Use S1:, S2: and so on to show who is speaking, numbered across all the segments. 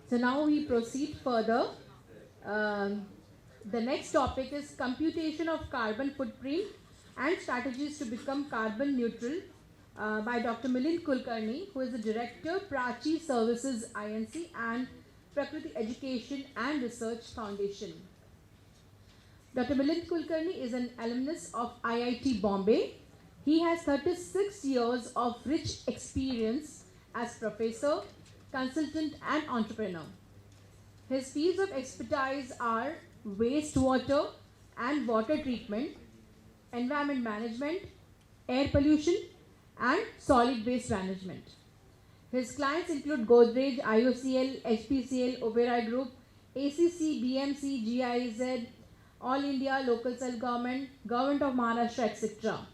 S1: So now we proceed further. Um, the next topic is computation of carbon footprint and strategies to become carbon neutral by Dr. Milind Kulkarni, who is the Director, Prachi Services INC and Prakruti Education and Research Foundation. Dr. Milind Kulkarni is an alumnus of IIT Bombay. He has 36 years of rich experience as professor, consultant and entrepreneur. His fields of expertise are wastewater and water treatment, environment management, air pollution and solid waste management. His clients include Godrej, IOCL, HPCL, Oberoi Group, ACC, BMC, GIZ, All India Local Self-Government, Government of Maharashtra, etc.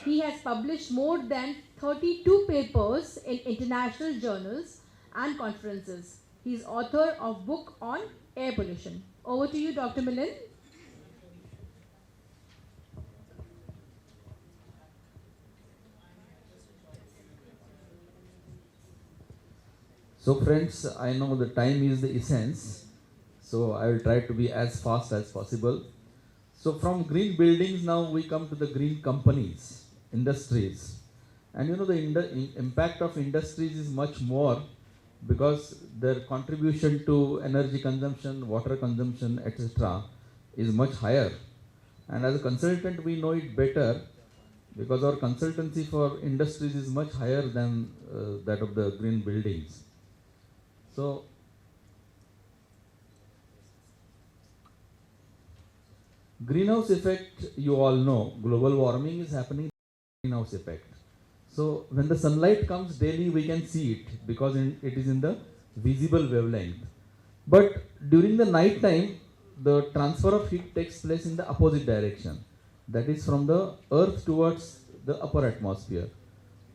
S1: He has published more than 32 papers in international journals and conferences. He is author of book on air pollution. Over to you, Dr. Milind.
S2: So friends, I know the time is the essence, so I will try to be as fast as possible. So from green buildings now we come to the green companies, industries. And you know the impact of industries is much more because their contribution to energy consumption, water consumption, etc. is much higher. And as a consultant we know it better because our consultancy for industries is much higher than that of the green buildings. So, greenhouse effect, you all know, global warming is happening, greenhouse effect. So, when the sunlight comes daily, we can see it because it is in the visible wavelength. But during the night time, the transfer of heat takes place in the opposite direction. That is from the earth towards the upper atmosphere.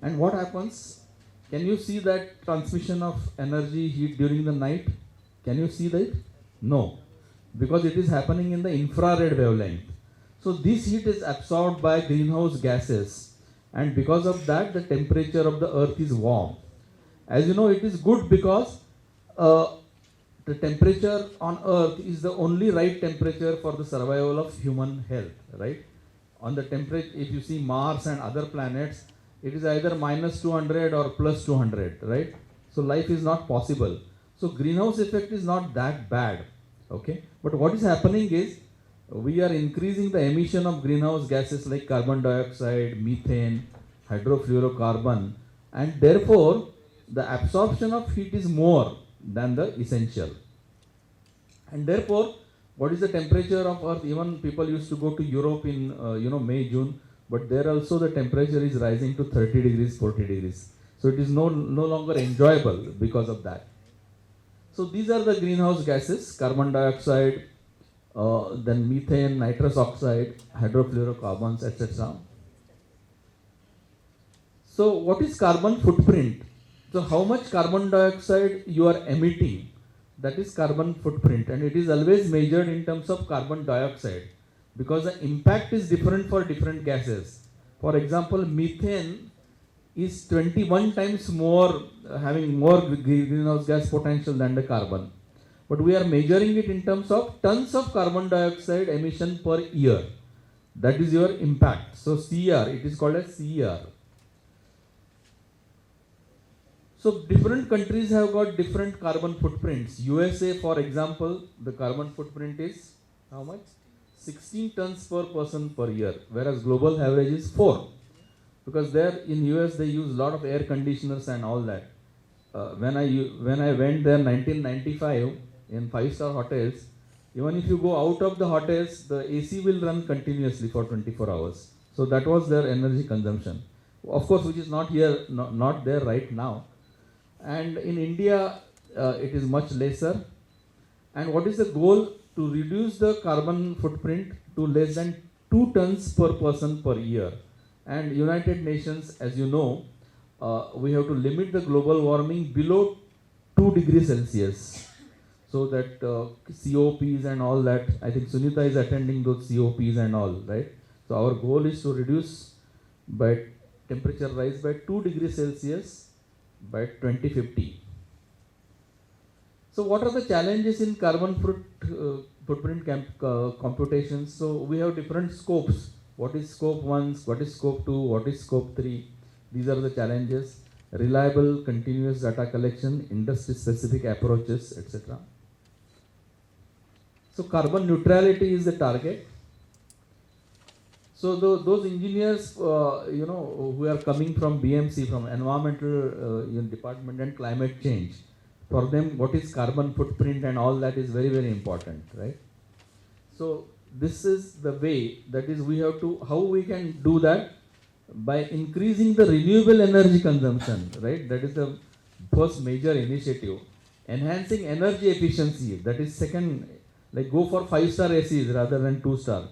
S2: And what happens? Can you see that transmission of energy, heat during the night? Can you see that? No, because it is happening in the infrared wavelength. So this heat is absorbed by greenhouse gases, and because of that the temperature of the earth is warm. As you know, it is good because the temperature on earth is the only right temperature for the survival of human health, right? On the temperature, if you see Mars and other planets, it is either minus 200 or plus 200, right? So life is not possible. So greenhouse effect is not that bad, okay? But what is happening is we are increasing the emission of greenhouse gases like carbon dioxide, methane, hydrofluorocarbon, and therefore the absorption of heat is more than the essential. And therefore, what is the temperature of earth? Even people used to go to Europe in May, June, but there also the temperature is rising to 30 degrees, 40 degrees. So it is no longer enjoyable because of that. So these are the greenhouse gases, carbon dioxide, then methane, nitrous oxide, hydrofluorocarbons, etc. So what is carbon footprint? So how much carbon dioxide you are emitting, that is carbon footprint, and it is always measured in terms of carbon dioxide, because the impact is different for different gases. For example, methane is 21 times more, having more greenhouse gas potential than the carbon. But we are measuring it in terms of tons of carbon dioxide emission per year. That is your impact. So CR, it is called as CR. So different countries have got different carbon footprints. USA, for example, the carbon footprint is how much? 16 tons per person per year, whereas global average is 4. Because there in US they use a lot of air conditioners and all that. When I went there 1995 in 5-star hotels, even if you go out of the hotels, the AC will run continuously for 24 hours. So that was their energy consumption. Of course, which is not here, not there right now. And in India, it is much lesser. And what is the goal? To reduce the carbon footprint to less than 2 tons per person per year. And United Nations, as you know, we have to limit the global warming below 2 degrees Celsius. So that COPs and all that, I think Sunita is attending those COPs and all, right? So our goal is to reduce by temperature rise by 2 degrees Celsius by 2050. So what are the challenges in footprint computations? So we have different scopes. What is scope 1, what is scope 2, what is scope 3? These are the challenges. Reliable, continuous data collection, industry-specific approaches, etc. So carbon neutrality is the target. So those engineers, who are coming from BMC, from Environmental Department and Climate Change, for them, what is carbon footprint and all that is very, very important, right? So this is the way, that is, we have to, how we can do that? By increasing the renewable energy consumption, right? That is the first major initiative. Enhancing energy efficiency, that is second, like go for 5-star ACs rather than 2-star.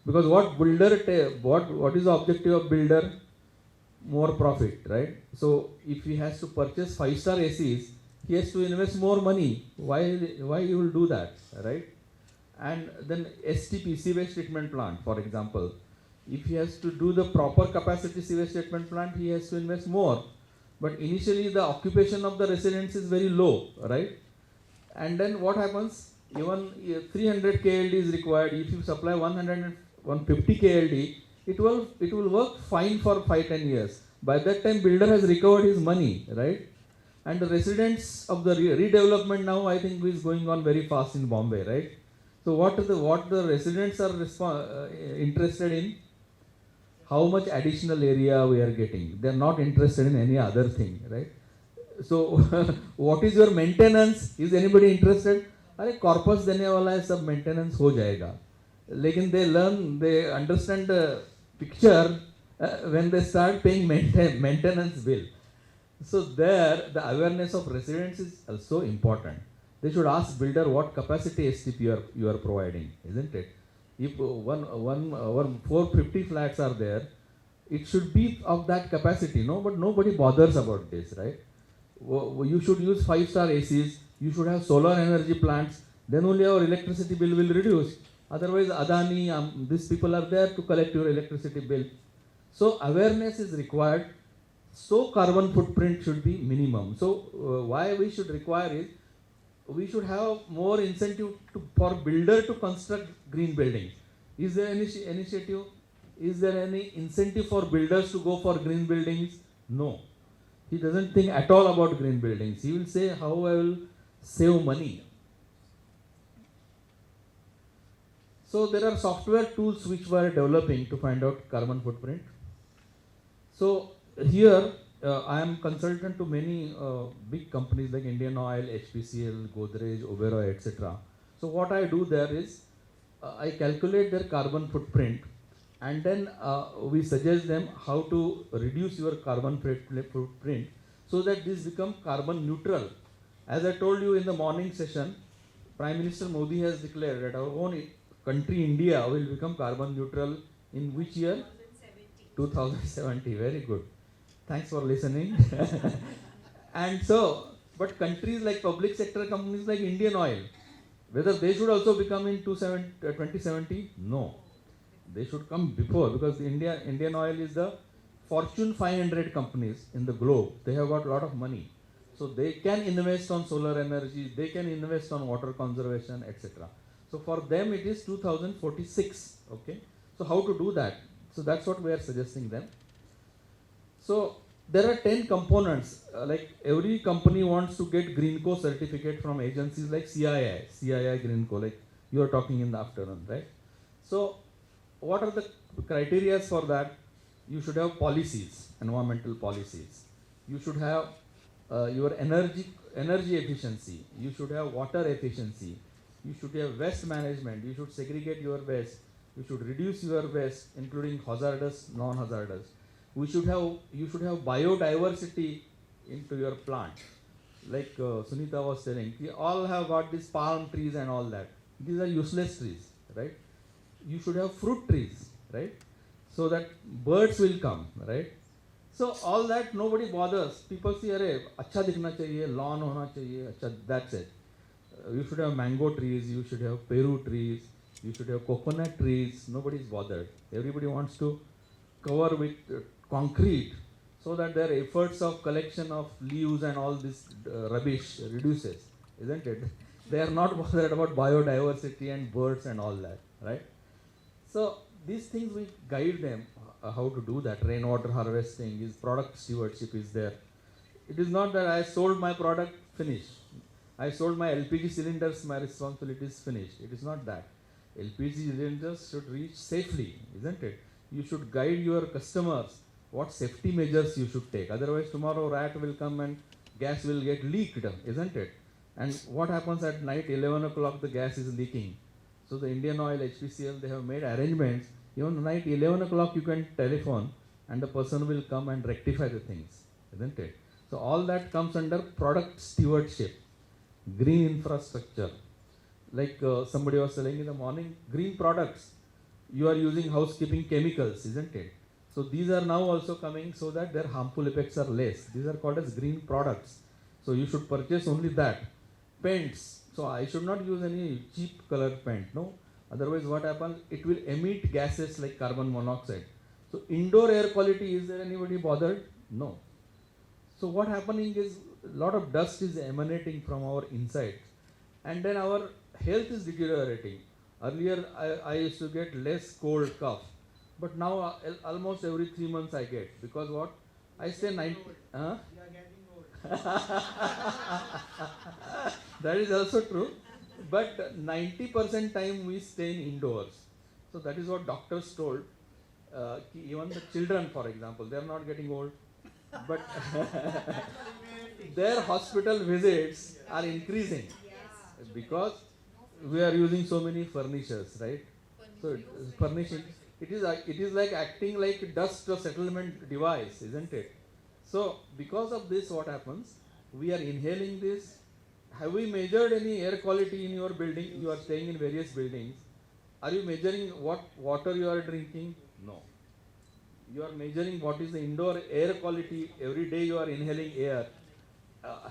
S2: Because what is the objective of builder? More profit, right? So if he has to purchase 5-star ACs, he has to invest more money. Why he will do that, right? And then STP, sewage treatment plant, for example. If he has to do the proper capacity sewage treatment plant, he has to invest more. But initially the occupation of the residents is very low, right? And then what happens? Even 300 KLD is required. If you supply 150 KLD, it will work fine for 5-10 years. By that time, builder has recovered his money, right? And the residents of the redevelopment now, I think, is going on very fast in Bombay, right? So what the residents are interested in? How much additional area we are getting. They are not interested in any other thing, right? So what is your maintenance? Is anybody interested? अरे corpus देने वाला है, सब maintenance हो जाएगा. लेकिन they understand the picture when they start paying maintenance bill. So there, the awareness of residents is also important. They should ask builder what capacity STP you are providing, isn't it? If 450 flats are there, it should be of that capacity, no? But nobody bothers about this, right? You should use 5-star ACs, you should have solar energy plants, then only our electricity bill will reduce. Otherwise, Adani, these people are there to collect your electricity bill. So awareness is required. So carbon footprint should be minimum. So why we should require is, we should have more incentive for builder to construct green buildings. Is there any initiative? Is there any incentive for builders to go for green buildings? No. He doesn't think at all about green buildings. He will say how I will save money. So there are software tools which we are developing to find out carbon footprint. So here I am consultant to many big companies like Indian Oil, HPCL, Godrej, Oberoi, etc. So what I do there is I calculate their carbon footprint, and then we suggest them how to reduce your carbon footprint so that this become carbon neutral. As I told you in the morning session, Prime Minister Modi has declared that our own country, India, will become carbon neutral in which year? 2070. Very good. Thanks for listening. And so, but countries like public sector companies like Indian Oil, whether they should also become in 2070? No. They should come before, because Indian Oil is the Fortune 500 companies in the globe. They have got a lot of money. So they can invest on solar energy, they can invest on water conservation, etc. So for them it is 2046. Okay. So how to do that? So that's what we are suggesting them. So there are 10 components. Like every company wants to get Greenco certificate from agencies like CII Greenco, like you are talking in the afternoon, right? So what are the criteria for that? You should have policies, environmental policies. You should have your energy efficiency. You should have water efficiency. You should have waste management. You should segregate your waste. You should reduce your waste, including hazardous, non-hazardous. You should have biodiversity into your plant. Like Sunita was telling, we all have got these palm trees and all that. These are useless trees, right? You should have fruit trees, right? So that birds will come, right? So all that nobody bothers. People say, "Arey, अच्छा दिखना चाहिए, lawn होना चाहिए, अच्छा." That's it. You should have mango trees. You should have Peru trees. You should have coconut trees. Nobody is bothered. Everybody wants to cover with concrete, so that their efforts of collection of leaves and all this rubbish reduces, isn't it? They are not bothered about biodiversity and birds and all that, right? So these things we guide them how to do that. Rainwater harvesting is product stewardship is there. It is not that I sold my product, finished. I sold my LPG cylinders, my responsibility is finished. It is not that. LPG cylinders should reach safely, isn't it? You should guide your customers what safety measures you should take. Otherwise, tomorrow rat will come and gas will get leaked, isn't it? And what happens at night, 11 o'clock, the gas is leaking. So the Indian Oil, HPCL, they have made arrangements. Even night 11 o'clock you can telephone and the person will come and rectify the things, isn't it? So all that comes under product stewardship, green infrastructure. Like somebody was saying in the morning, green products. You are using housekeeping chemicals, isn't it? So these are now also coming so that their harmful effects are less. These are called as green products. So you should purchase only that. Paints. So I should not use any cheap colored paint, no? Otherwise what happens? It will emit gases like carbon monoxide. So indoor air quality, is there anybody bothered? No. So what happening is a lot of dust is emanating from our inside and then our health is deteriorating. Earlier I used to get less cold cough, but now almost every 3 months I get, because what? I stay 90. Huh? You are getting old. That is also true, but 90% time we stay in indoors. So that is what doctors told. Even the children, for example, they are not getting old, but their hospital visits are increasing because we are using so many furnitures, right? So furnishing, it is like acting like dust settlement device, isn't it? So because of this, what happens? We are inhaling this. Have we measured any air quality in your building? You are staying in various buildings. Are you measuring what water you are drinking? No. You are measuring what is the indoor air quality. Every day you are inhaling air.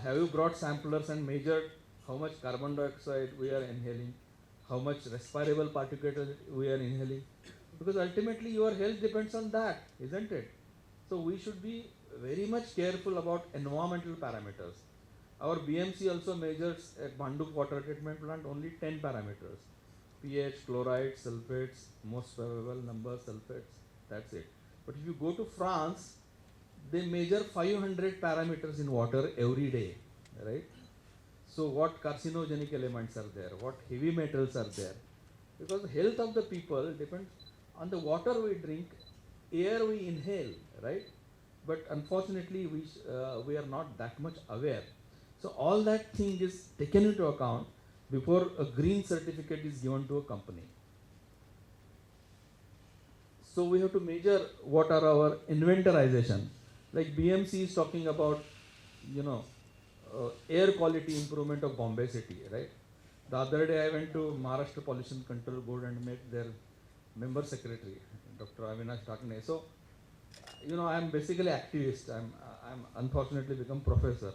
S2: Have you brought samplers and measured how much carbon dioxide we are inhaling, how much respirable particles we are inhaling? Because ultimately your health depends on that, isn't it? So we should be very much careful about environmental parameters. Our BMC also measures at Banduk water treatment plant only 10 parameters. pH, chloride, sulfates, most probable number, sulfates, that's it. But if you go to France, they measure 500 parameters in water every day, right? So what carcinogenic elements are there? What heavy metals are there? Because the health of the people depends on the water we drink, air we inhale, right? But unfortunately, we are not that much aware. So all that thing is taken into account before a green certificate is given to a company. So we have to measure what are our inventorization. Like BMC is talking about, air quality improvement of Bombay city, right? The other day I went to Maharashtra Pollution Control Board and met their member secretary, Dr. Avinash Takne. So, I am basically activist. I'm unfortunately become professor.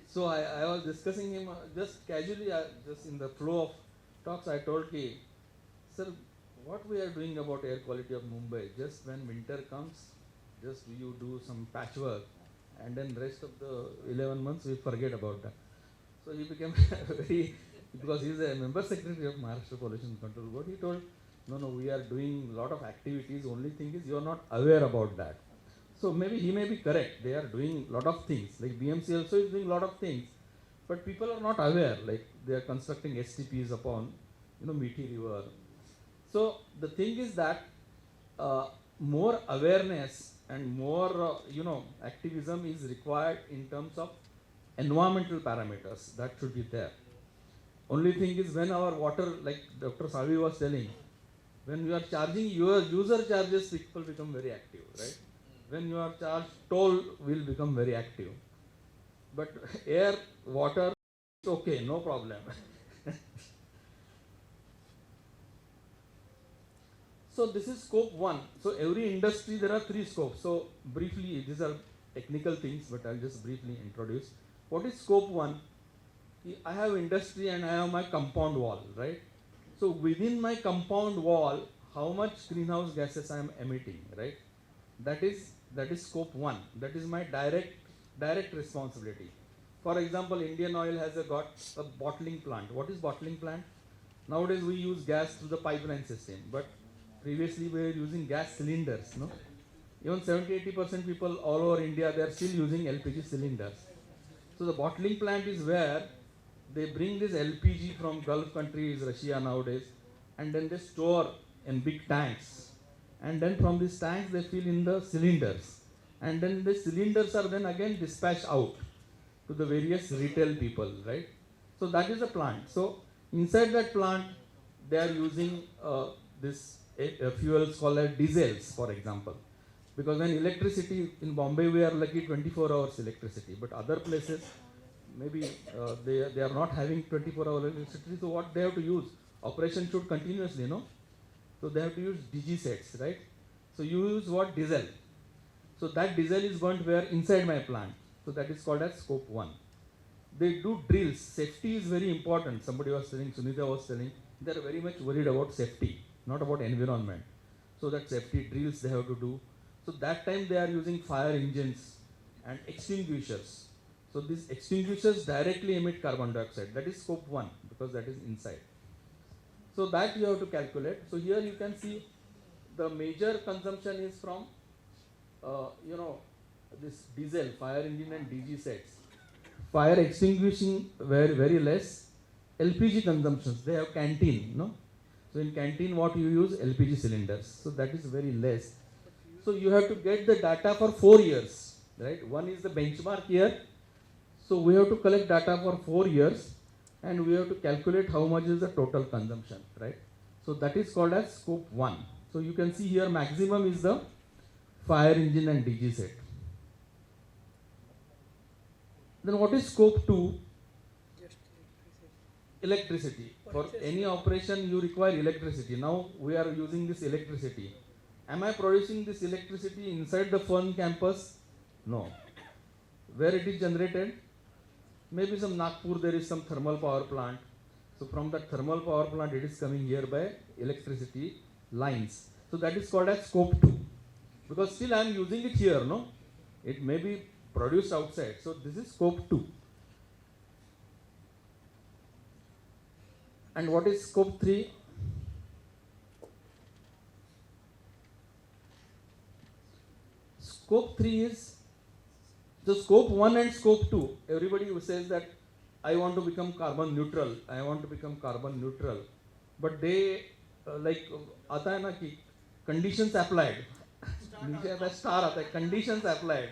S2: So I was discussing him just casually, just in the flow of talks. I told him, sir, what we are doing about air quality of Mumbai? Just when winter comes, just you do some patchwork, and then rest of the 11 months we forget about that. So he became very, because he is a member secretary of Maharashtra Pollution Control Board. He told, no, we are doing a lot of activities. Only thing is you are not aware about that. So maybe he may be correct. They are doing a lot of things. Like BMC also is doing a lot of things, but people are not aware. Like they are constructing STPs upon, Methi River. So the thing is that more awareness and more, activism is required in terms of environmental parameters. That should be there. Only thing is when our water, like Dr. Savi was telling, when you are charging your user charges, people become very active, right? When you are charged, toll will become very active. But air, water, it's okay, no problem. So this is scope 1. So every industry, there are 3 scopes. So briefly, these are technical things, but I'll just briefly introduce. What is scope 1? I have industry and I have my compound wall, right? So within my compound wall, how much greenhouse gases I am emitting, right? That is scope 1. That is my direct responsibility. For example, Indian Oil has got a bottling plant. What is bottling plant? Nowadays we use gas through the pipeline system, but previously we were using gas cylinders. No, even 70-80% people all over India, they are still using LPG cylinders. So the bottling plant is where they bring this LPG from Gulf countries, Russia nowadays, and then they store in big tanks. And then from these tanks they fill in the cylinders. And then the cylinders are then again dispatched out to the various retail people, right? So that is a plant. So inside that plant, they are using this fuels called as diesels, for example. Because when electricity in Bombay, we are lucky 24 hours electricity, but other places maybe they are not having 24-hour electricity. So what they have to use? Operation should continuously, no? So they have to use DG sets, right? So you use what? Diesel. So that diesel is burnt where? Inside my plant. So that is called as scope 1. They do drills. Safety is very important. Somebody was telling, Sunita was telling, they are very much worried about safety, not about environment. So that safety drills they have to do. So that time they are using fire engines and extinguishers. So these extinguishers directly emit carbon dioxide. That is scope 1 because that is inside. So that you have to calculate. So here you can see the major consumption is from, this diesel, fire engine and DG sets. Fire extinguishing very, very less. LPG consumptions, they have canteen, no? So in canteen what you use? LPG cylinders. So that is very less. So you have to get the data for 4 years, right? One is the benchmark year. So we have to collect data for 4 years and we have to calculate how much is the total consumption, right? So that is called as scope 1. So you can see here maximum is the fire engine and DG set. Then what is scope 2? Electricity. For any operation you require electricity. Now we are using this electricity. Am I producing this electricity inside the Fern campus? No. Where it is generated? Maybe some Nagpur there is some thermal power plant. So from that thermal power plant it is coming here by electricity lines. So that is called as scope 2. Because still I am using it here, no? It may be produced outside. So this is scope 2. And what is scope 3? Scope 3 is, so scope 1 and scope 2, everybody who says that I want to become carbon neutral, I want to become carbon neutral. But they, आता है ना कि conditions applied. नीचे आता है star आता है, conditions applied.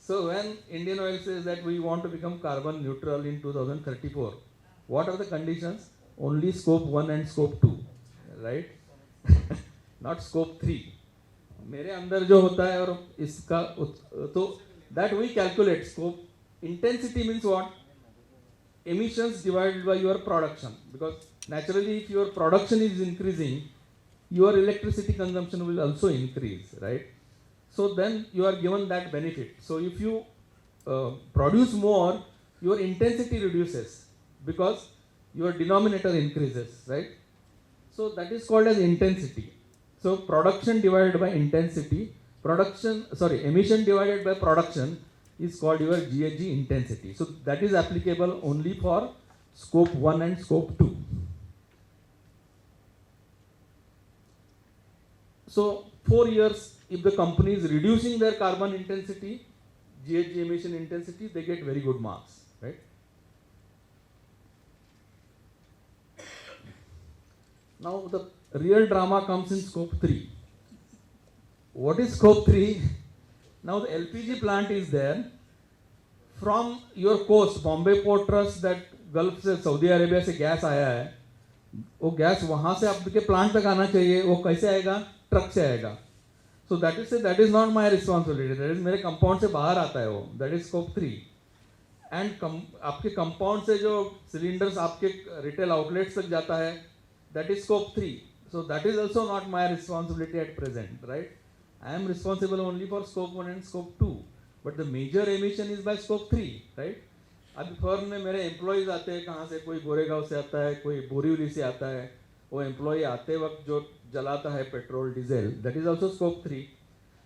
S2: So when Indian Oil says that we want to become carbon neutral in 2034, what are the conditions? Only scope 1 and scope 2, right? Not scope 3. मेरे अंदर जो होता है और इसका तो that we calculate scope intensity means what? Emissions divided by your production, because naturally if your production is increasing, your electricity consumption will also increase, right? So then you are given that benefit. So if you produce more, your intensity reduces because your denominator increases, right? So that is called as intensity. So production divided by intensity, emission divided by production is called your GHG intensity. So that is applicable only for scope 1 and scope 2. So 4 years, if the company is reducing their carbon intensity, GHG emission intensity, they get very good marks, right? Now the real drama comes in scope 3. What is scope 3? Now the LPG plant is there. From your coast, Bombay Port Trust, that Gulf से Saudi Arabia से gas आया है, वो gas वहाँ से आपके plant तक आना चाहिए, वो कैसे आएगा? ट्रक से आएगा. So that is not my responsibility. That is मेरे कंपाउंड से बाहर आता है वो. That is scope 3. And आपके कंपाउंड से जो सिलेंडर्स आपके रिटेल आउटलेट्स तक जाता है, that is scope 3. So that is also not my responsibility at present, right? I am responsible only for scope 1 and scope 2. But the major emission is by scope 3, right? अभी firm में मेरे employees आते हैं कहाँ से, कोई गोरेगांव से आता है, कोई बोरीवली से आता है. वो एम्प्लॉय आते वक्त जो जलाता है petrol diesel, that is also scope 3.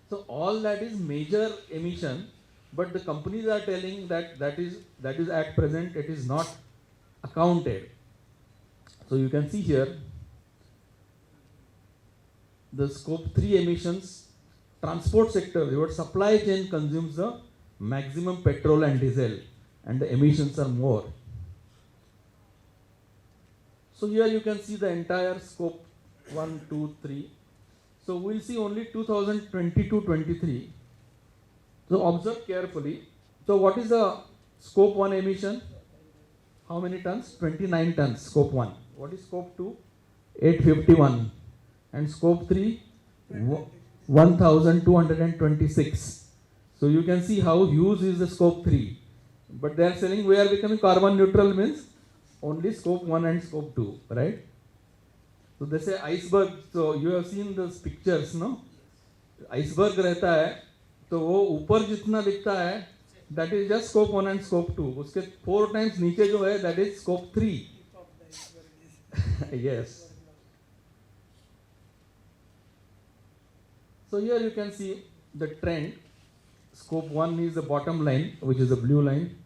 S2: So all that is major emission but the companies are telling that is at present it is not accounted. So you can see here the scope 3 emissions. Transport sector, your supply chain consumes the maximum petrol and diesel, and the emissions are more. So here you can see the entire scope 1, 2, 3. So we'll see only 2022-23. So observe carefully. So what is the scope 1 emission? How many tons? 29 tons, scope 1. What is scope 2? 851. And scope 3? 1226. So you can see how huge is the scope 3. But they are saying we are becoming carbon neutral means only scope 1 and scope 2, right? So they say iceberg. So you have seen those pictures, no? Iceberg रहता है, तो वो ऊपर जितना दिखता है, that is just scope 1 and scope 2. उसके 4 times नीचे जो है, that is scope 3. Yes. So here you can see the trend. Scope 1 is the bottom line, which is the blue line.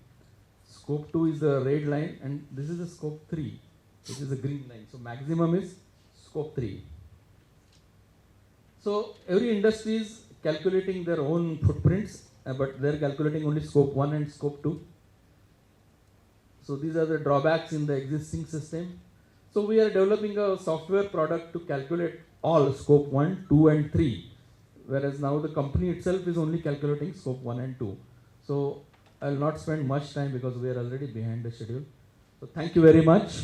S2: Scope 2 is the red line, and this is the scope 3, which is the green line. So maximum is scope 3. So every industry is calculating their own footprints, but they are calculating only scope 1 and scope 2. So these are the drawbacks in the existing system. So we are developing a software product to calculate all scope 1, 2 and 3. Whereas now the company itself is only calculating scope 1 and 2. So I will not spend much time because we are already behind the schedule. So thank you very much.